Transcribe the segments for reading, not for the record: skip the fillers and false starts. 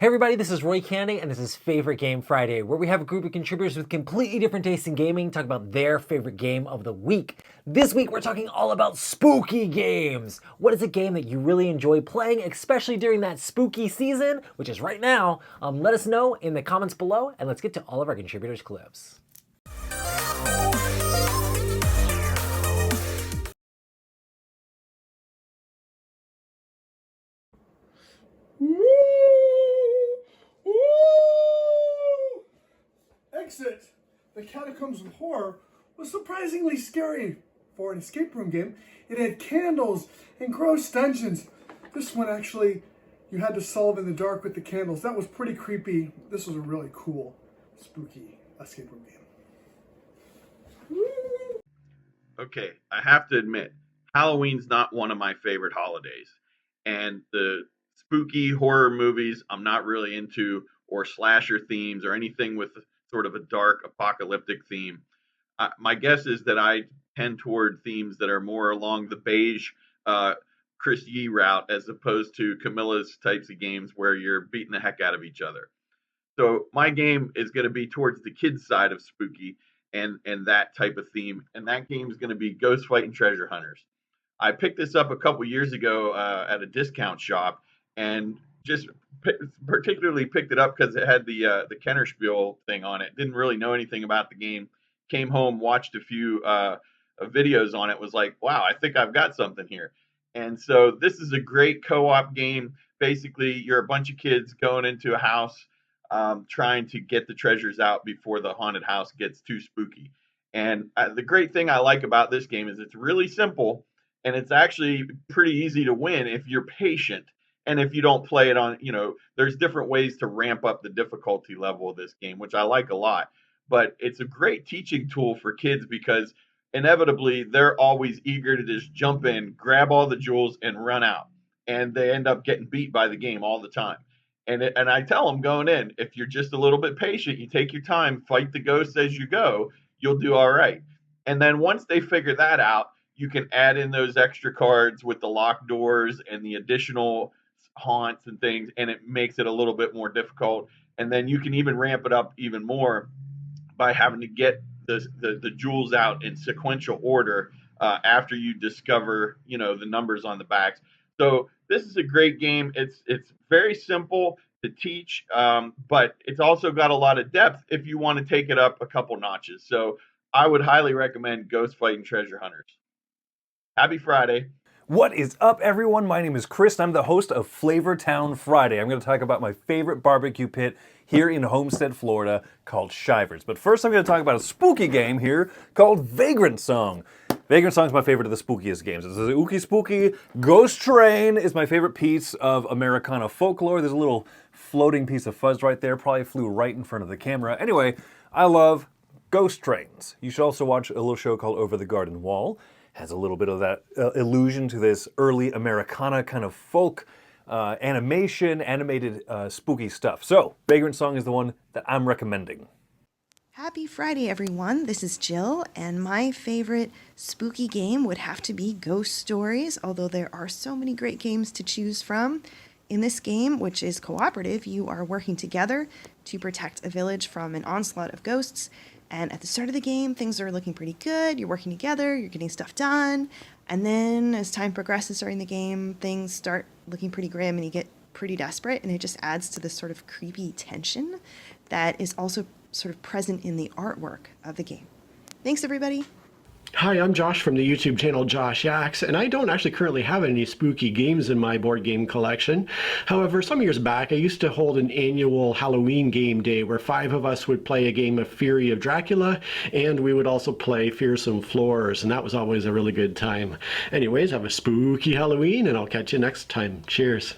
Hey everybody, this is Roy Candy, and this is Favorite Game Friday, where we have a group of contributors with completely different tastes in gaming talk about their favorite game of the week. This week we're talking all about spooky games. What is a game that you really enjoy playing, especially during that spooky season, which is right now? Let us know in the comments below, and let's get to all of our contributors' clips. Exit! The Catacombs of Horror was surprisingly scary for an escape room game. It had candles and gross dungeons. This one actually, you had to solve in the dark with the candles. That was pretty creepy. This was a really cool, spooky escape room game. Okay, I have to admit, Halloween's not one of my favorite holidays. And the spooky horror movies I'm not really into, or slasher themes, or anything with sort of a dark apocalyptic theme. My guess is that I tend toward themes that are more along the beige Chris Yee route as opposed to Camilla's types of games where you're beating the heck out of each other. So my game is going to be towards the kids side of spooky and that type of theme, and that game is going to be Ghost Fighting Treasure Hunters. I picked this up a couple years ago at a discount shop, and just particularly picked it up because it had the Kennerspiel thing on it. Didn't really know anything about the game. Came home, watched a few videos on it. Was like, wow, I think I've got something here. And so this is a great co-op game. Basically, you're a bunch of kids going into a house, trying to get the treasures out before the haunted house gets too spooky. And the great thing I like about this game is it's really simple, and it's actually pretty easy to win if you're patient and if you don't play it on, there's different ways to ramp up the difficulty level of this game, which I like a lot. But it's a great teaching tool for kids because inevitably they're always eager to just jump in, grab all the jewels, and run out. And they end up getting beat by the game all the time. And I tell them going in, if you're just a little bit patient, you take your time, fight the ghosts as you go, you'll do all right. And then once they figure that out, you can add in those extra cards with the locked doors and the additional haunts and things, and it makes it a little bit more difficult. And then you can even ramp it up even more by having to get the jewels out in sequential order after you discover, the numbers on the backs. So this is a great game. It's very simple to teach, but it's also got a lot of depth if you want to take it up a couple notches. So I would highly recommend Ghost Fighting Treasure Hunters. Happy Friday. What is up, everyone? My name is Chris. I'm the host of Flavortown Friday. I'm going to talk about my favorite barbecue pit here in Homestead, Florida, called Shivers. But first, I'm going to talk about a spooky game here called Vagrant Song. Vagrant Song is my favorite of the spookiest games. It's a ooky spooky. Ghost Train is my favorite piece of Americana folklore. There's a little floating piece of fuzz right there. Probably flew right in front of the camera. Anyway, I love ghost trains. You should also watch a little show called Over the Garden Wall. Has a little bit of that allusion to this early Americana kind of folk animated spooky stuff. So, Vagrant Song is the one that I'm recommending. Happy Friday, everyone. This is Jill, and my favorite spooky game would have to be Ghost Stories, although there are so many great games to choose from. In this game, which is cooperative, you are working together to protect a village from an onslaught of ghosts. And at the start of the game, things are looking pretty good. You're working together, you're getting stuff done. And then as time progresses during the game, things start looking pretty grim and you get pretty desperate. And it just adds to this sort of creepy tension that is also sort of present in the artwork of the game. Thanks, everybody. Hi, I'm Josh from the YouTube channel Josh Yaks, and I don't actually currently have any spooky games in my board game collection. However, some years back, I used to hold an annual Halloween game day where 5 of us would play a game of Fury of Dracula, and we would also play Fearsome Floors, and that was always a really good time. Anyways, have a spooky Halloween, and I'll catch you next time. Cheers.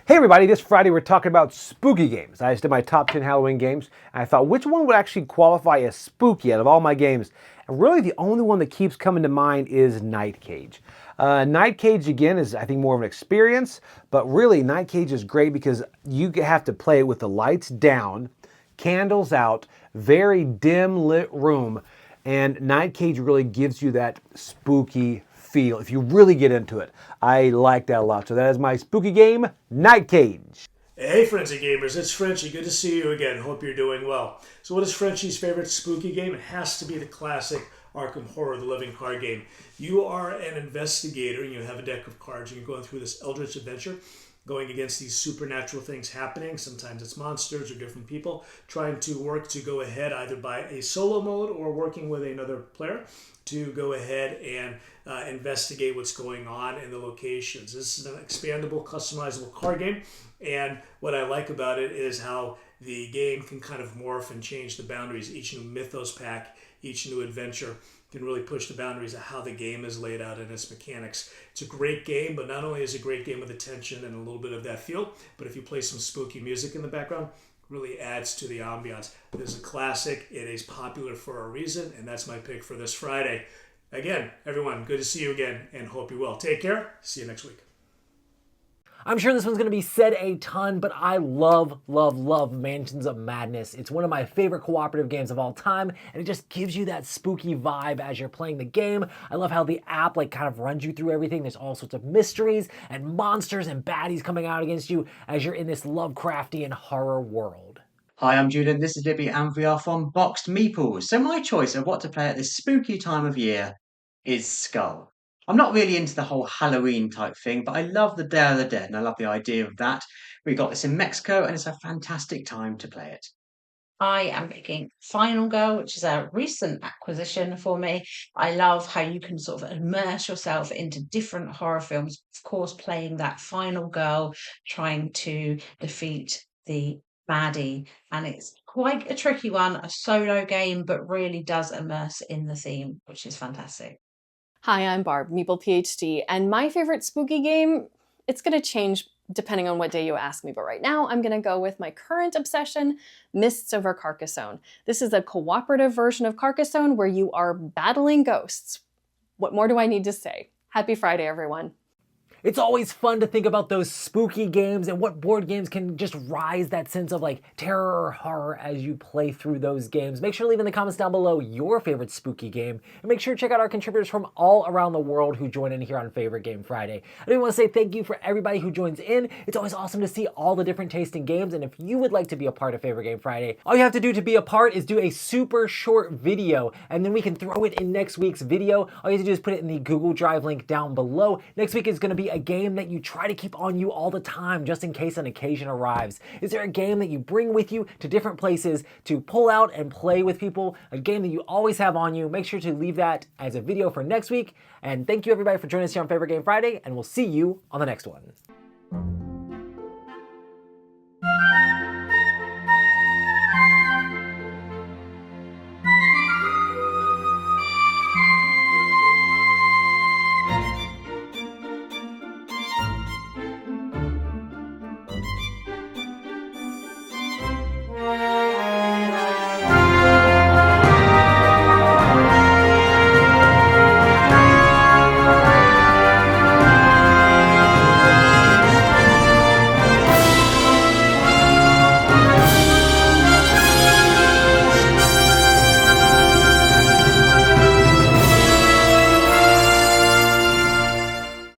Hey everybody, this Friday we're talking about spooky games. I just did my top 10 Halloween games, and I thought which one would actually qualify as spooky out of all my games. And really the only one that keeps coming to mind is Night Cage. Night Cage, again, is I think more of an experience, but really Night Cage is great because you have to play it with the lights down, candles out, very dim lit room, and Night Cage really gives you that spooky feel if you really get into it. I like that a lot. So that is my spooky game, Night Cage. Hey Frenzy Gamers, it's Frenchie. Good to see you again. Hope you're doing well. So what is Frenchie's favorite spooky game? It has to be the classic Arkham Horror, the living card game. You are an investigator and you have a deck of cards and you're going through this eldritch adventure going against these supernatural things happening. Sometimes it's monsters or different people trying to work to go ahead either by a solo mode or working with another player to go ahead and investigate what's going on in the locations. This is an expandable, customizable card game, and what I like about it is how the game can kind of morph and change the boundaries. Each new Mythos pack, each new adventure can really push the boundaries of how the game is laid out and its mechanics. It's a great game, but not only is it a great game with attention and a little bit of that feel, but if you play some spooky music in the background, really adds to the ambiance. It is a classic. It is popular for a reason, and that's my pick for this Friday. Again, everyone, good to see you again, and hope you're well. Take care. See you next week. I'm sure this one's going to be said a ton, but I love, love, love Mansions of Madness. It's one of my favorite cooperative games of all time, and it just gives you that spooky vibe as you're playing the game. I love how the app kind of runs you through everything. There's all sorts of mysteries and monsters and baddies coming out against you as you're in this Lovecraftian horror world. Hi, I'm Julian. This is Libby and we are from Boxed Meeples. So my choice of what to play at this spooky time of year is Skull. I'm not really into the whole Halloween type thing, but I love the Day of the Dead and I love the idea of that. We got this in Mexico and it's a fantastic time to play it. I am picking Final Girl, which is a recent acquisition for me. I love how you can sort of immerse yourself into different horror films, of course, playing that final girl, trying to defeat the baddie. And it's quite a tricky one, a solo game, but really does immerse in the theme, which is fantastic. Hi, I'm Barb, Meeple PhD, and my favorite spooky game, it's going to change depending on what day you ask me, but right now I'm going to go with my current obsession, Mists over Carcassonne. This is a cooperative version of Carcassonne where you are battling ghosts. What more do I need to say? Happy Friday, everyone. It's always fun to think about those spooky games and what board games can just rise that sense of terror or horror as you play through those games. Make sure to leave in the comments down below your favorite spooky game, and make sure to check out our contributors from all around the world who join in here on Favorite Game Friday. I do want to say thank you for everybody who joins in. It's always awesome to see all the different tastes in games, and if you would like to be a part of Favorite Game Friday, all you have to do to be a part is do a super short video, and then we can throw it in next week's video. All you have to do is put it in the Google Drive link down below. Next week is going to be a game that you try to keep on you all the time just in case an occasion arrives. Is there a game that you bring with you to different places to pull out and play with people? A game that you always have on you? Make sure to leave that as a video for next week. And thank you everybody for joining us here on Favorite Game Friday, and we'll see you on the next one.